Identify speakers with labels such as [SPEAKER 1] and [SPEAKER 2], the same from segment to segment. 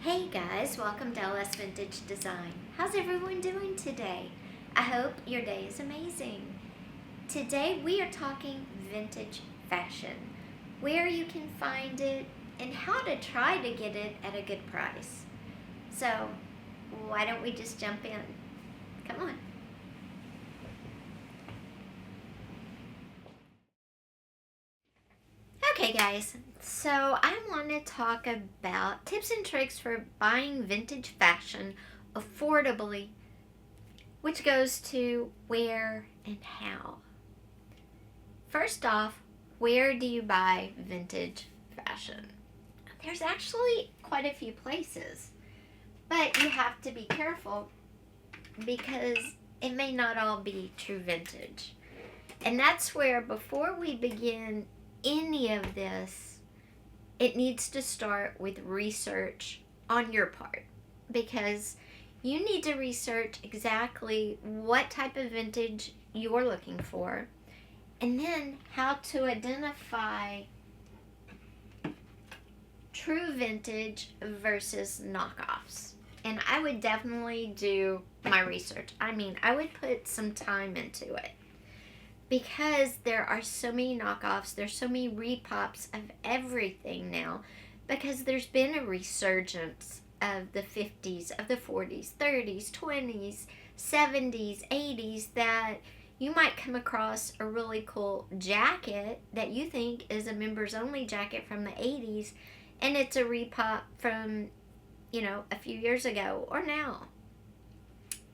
[SPEAKER 1] Hey guys, welcome to LS Vintage Design. How's everyone doing today? I hope your day is amazing. Today we are talking vintage fashion, where you can find it and how to try to get it at a good price. So, why don't we just jump in? Come on. Okay guys, so I want to talk about tips and tricks for buying vintage fashion affordably, which goes to where and how. First off, where do you buy vintage fashion? There's actually quite a few places, but you have to be careful because it may not all be true vintage. And that's where, before we begin any of this, it needs to start with research on your part, because you need to research exactly what type of vintage you're looking for, and then how to identify true vintage versus knockoffs. And I would definitely do my research. I would put some time into it, because there are so many knockoffs, there's so many repops of everything now, because there's been a resurgence of the 50s, of the 40s, 30s, 20s, 70s, 80s, that you might come across a really cool jacket that you think is a members only jacket from the 80s, and it's a repop from, a few years ago or now.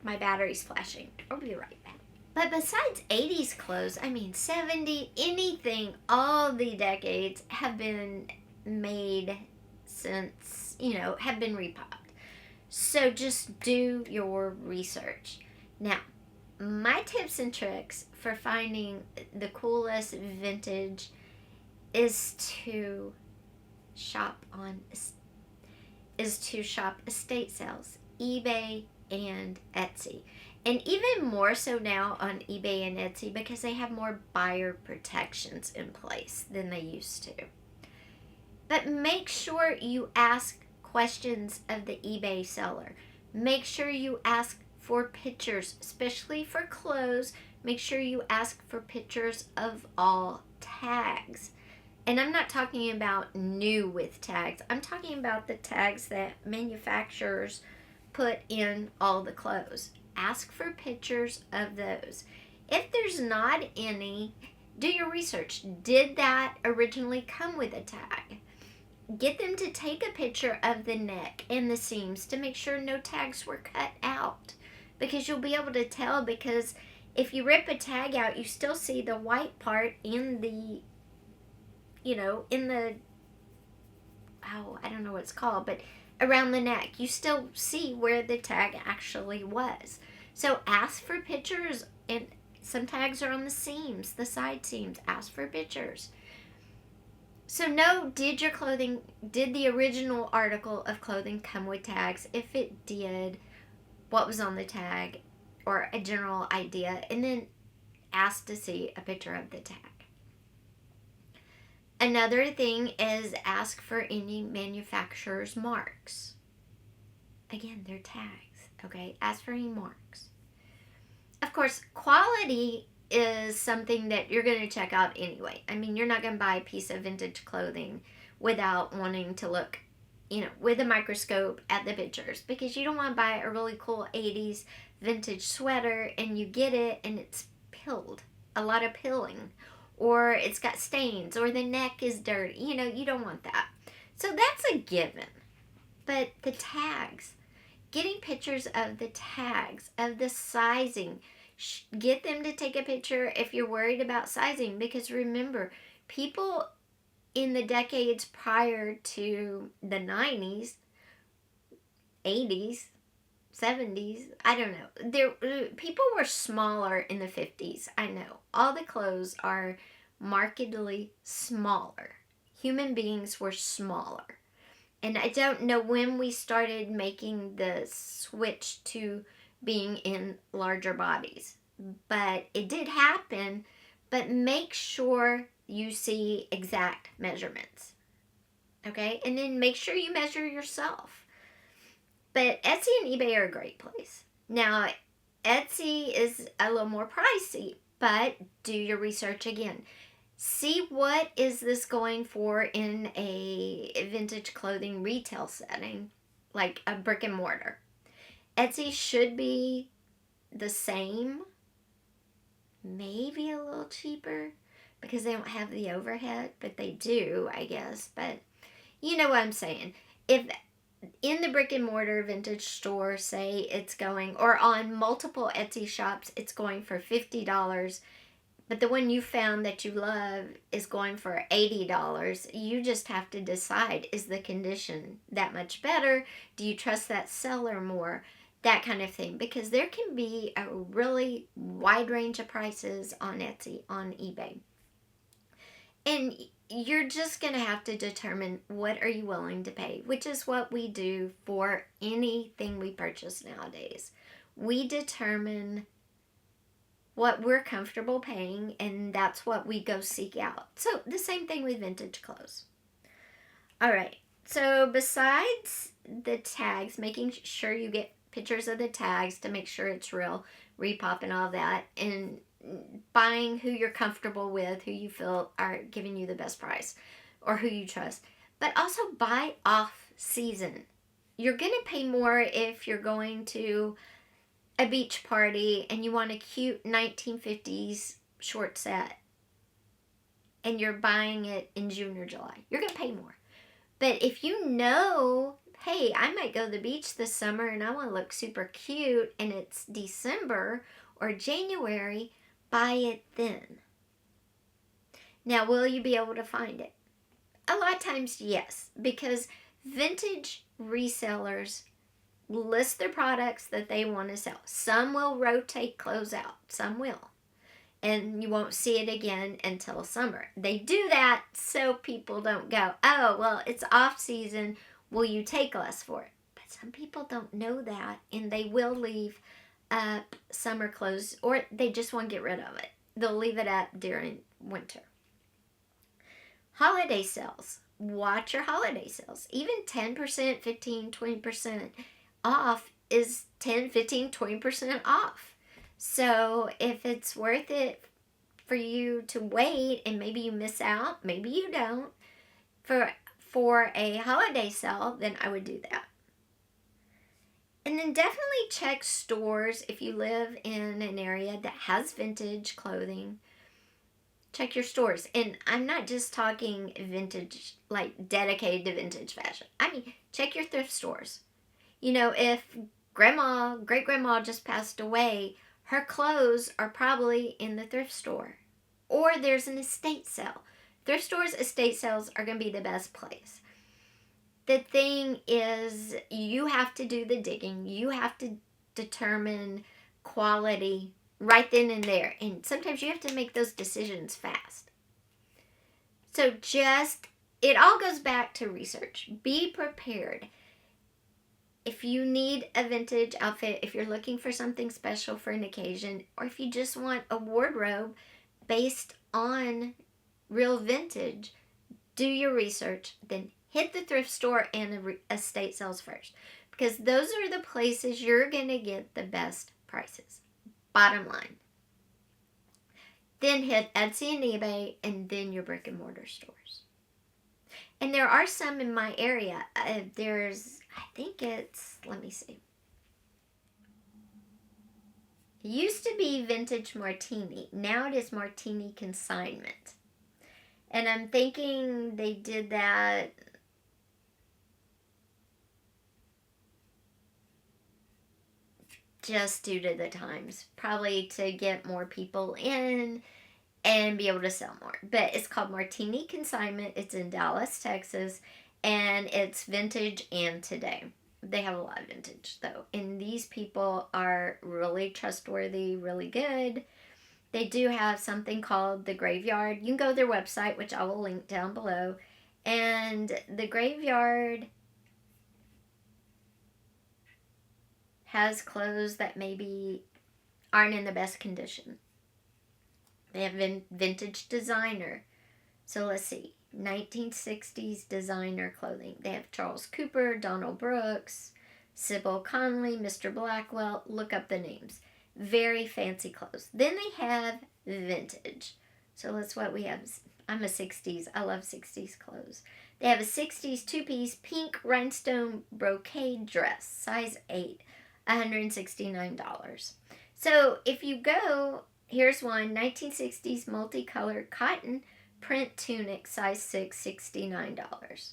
[SPEAKER 1] My battery's flashing. I'll be right back. But besides 80s clothes, 70, anything, all the decades have been made since, have been repopped. So just do your research. Now, my tips and tricks for finding the coolest vintage is to shop estate sales, eBay and Etsy. And even more so now on eBay and Etsy, because they have more buyer protections in place than they used to. But make sure you ask questions of the eBay seller. Make sure you ask for pictures, especially for clothes. Make sure you ask for pictures of all tags. And I'm not talking about new with tags. I'm talking about the tags that manufacturers put in all the clothes. Ask for pictures of those. If there's not any, do your research. Did that originally come with a tag? Get them to take a picture of the neck and the seams to make sure no tags were cut out, because you'll be able to tell. Because if you rip a tag out, you still see the white part in the, I don't know what it's called, but around the neck, you still see where the tag actually was. So ask for pictures, and some tags are on the seams, the side seams. Ask for pictures. So know, did the original article of clothing come with tags? If it did, what was on the tag, or a general idea, and then ask to see a picture of the tag. Another thing is ask for any manufacturer's marks. Again, they're tags, okay? Ask for any marks. Of course, quality is something that you're going to check out anyway. You're not going to buy a piece of vintage clothing without wanting to look, with a microscope at the pictures, because you don't want to buy a really cool 80s vintage sweater and you get it and it's pilled, a lot of pilling, or it's got stains, or the neck is dirty. You don't want that. So that's a given. But the tags, getting pictures of the tags, of the sizing, get them to take a picture if you're worried about sizing, because remember, people in the decades prior to the 90s, 80s, 70s, I don't know. People were smaller in the 50s. I know. All the clothes are markedly smaller. Human beings were smaller. And I don't know when we started making the switch to being in larger bodies. But it did happen. But make sure you see exact measurements. Okay? And then make sure you measure yourself. But Etsy and eBay are a great place. Now, Etsy is a little more pricey, but do your research again. See what is this going for in a vintage clothing retail setting, like a brick and mortar. Etsy should be the same, maybe a little cheaper because they don't have the overhead, but they do, I guess. But you know what I'm saying. If in the brick and mortar vintage store, say it's going, or on multiple Etsy shops, it's going for $50, but the one you found that you love is going for $80, you just have to decide, is the condition that much better? Do you trust that seller more? That kind of thing. Because there can be a really wide range of prices on Etsy, on eBay. And you're just going to have to determine what are you willing to pay, which is what we do for anything we purchase nowadays. We determine what we're comfortable paying, and that's what we go seek out. So the same thing with vintage clothes. All right, so besides the tags, making sure you get pictures of the tags to make sure it's real, repop and all that, and buying who you're comfortable with, who you feel are giving you the best price, or who you trust. But also buy off season. You're going to pay more if you're going to a beach party and you want a cute 1950s short set and you're buying it in June or July. You're going to pay more. But if you know, hey, I might go to the beach this summer and I want to look super cute and it's December or January, buy it then. Now, will you be able to find it? A lot of times, yes, because vintage resellers list their products that they want to sell. Some will rotate clothes out. Some will. And you won't see it again until summer. They do that so people don't go, oh, well, it's off season. Will you take less for it? But some people don't know that, and they will leave up summer clothes, or they just won't get rid of it. They'll leave it up during winter. Holiday sales. Watch your holiday sales. Even 10%, 15, 20% off is 10, 15, 20% off. So if it's worth it for you to wait and maybe you miss out, maybe you don't, for a holiday sale, then I would do that. And then definitely check stores if you live in an area that has vintage clothing. Check your stores. And I'm not just talking vintage, like dedicated to vintage fashion. I mean, check your thrift stores. You know, if great-grandma just passed away, her clothes are probably in the thrift store. Or there's an estate sale. Thrift stores, estate sales are going to be the best place. The thing is, you have to do the digging. You have to determine quality right then and there. And sometimes you have to make those decisions fast. So it all goes back to research. Be prepared. If you need a vintage outfit, if you're looking for something special for an occasion, or if you just want a wardrobe based on real vintage, do your research, then hit the thrift store and estate sales first. Because those are the places you're going to get the best prices. Bottom line. Then hit Etsy and eBay, and then your brick and mortar stores. And there are some in my area. Let me see. It used to be Vintage Martini. Now it is Martini Consignment. And I'm thinking they did that just due to the times. Probably to get more people in and be able to sell more. But it's called Martini Consignment. It's in Dallas, Texas. And it's vintage and today. They have a lot of vintage, though. And these people are really trustworthy, really good. They do have something called the Graveyard. You can go to their website, which I will link down below. And the Graveyard has clothes that maybe aren't in the best condition. They have vintage designer. So let's see. 1960s designer clothing. They have Charles Cooper, Donald Brooks, Sybil Conley, Mr. Blackwell, look up the names. Very fancy clothes. Then they have vintage. So that's what we have. I'm a 60s. I love 60s clothes. They have a 60s two-piece pink rhinestone brocade dress, size 8, $169. So if you go, here's one, 1960s multicolored cotton print tunic, size 6, $69.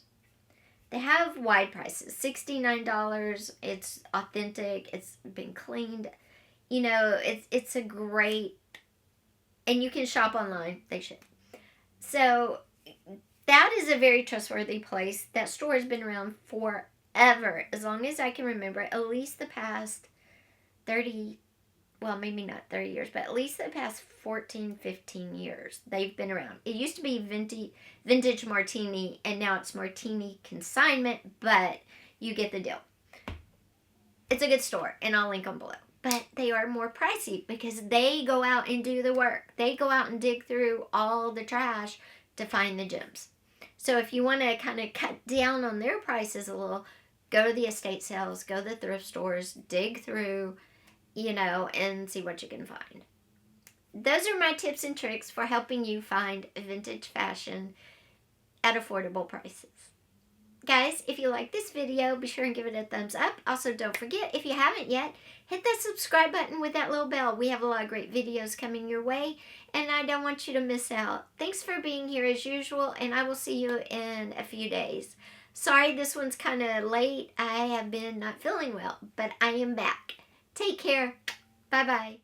[SPEAKER 1] They have wide prices, $69. It's authentic. It's been cleaned. You know, it's a great, and you can shop online. They ship. So that is a very trustworthy place. That store has been around forever, as long as I can remember, at least the past 30, well, maybe not 30 years, but at least the past 14, 15 years they've been around. It used to be Vintage Martini, and now it's Martini Consignment, but you get the deal. It's a good store, and I'll link them below. But they are more pricey because they go out and do the work. They go out and dig through all the trash to find the gems. So if you want to kind of cut down on their prices a little, go to the estate sales, go to the thrift stores, dig through, you know, and see what you can find. Those are my tips and tricks for helping you find vintage fashion at affordable prices. Guys, if you like this video, be sure and give it a thumbs up. Also, don't forget, if you haven't yet, hit that subscribe button with that little bell. We have a lot of great videos coming your way, and I don't want you to miss out. Thanks for being here as usual, and I will see you in a few days. Sorry this one's kind of late. I have been not feeling well, but I am back. Take care. Bye-bye.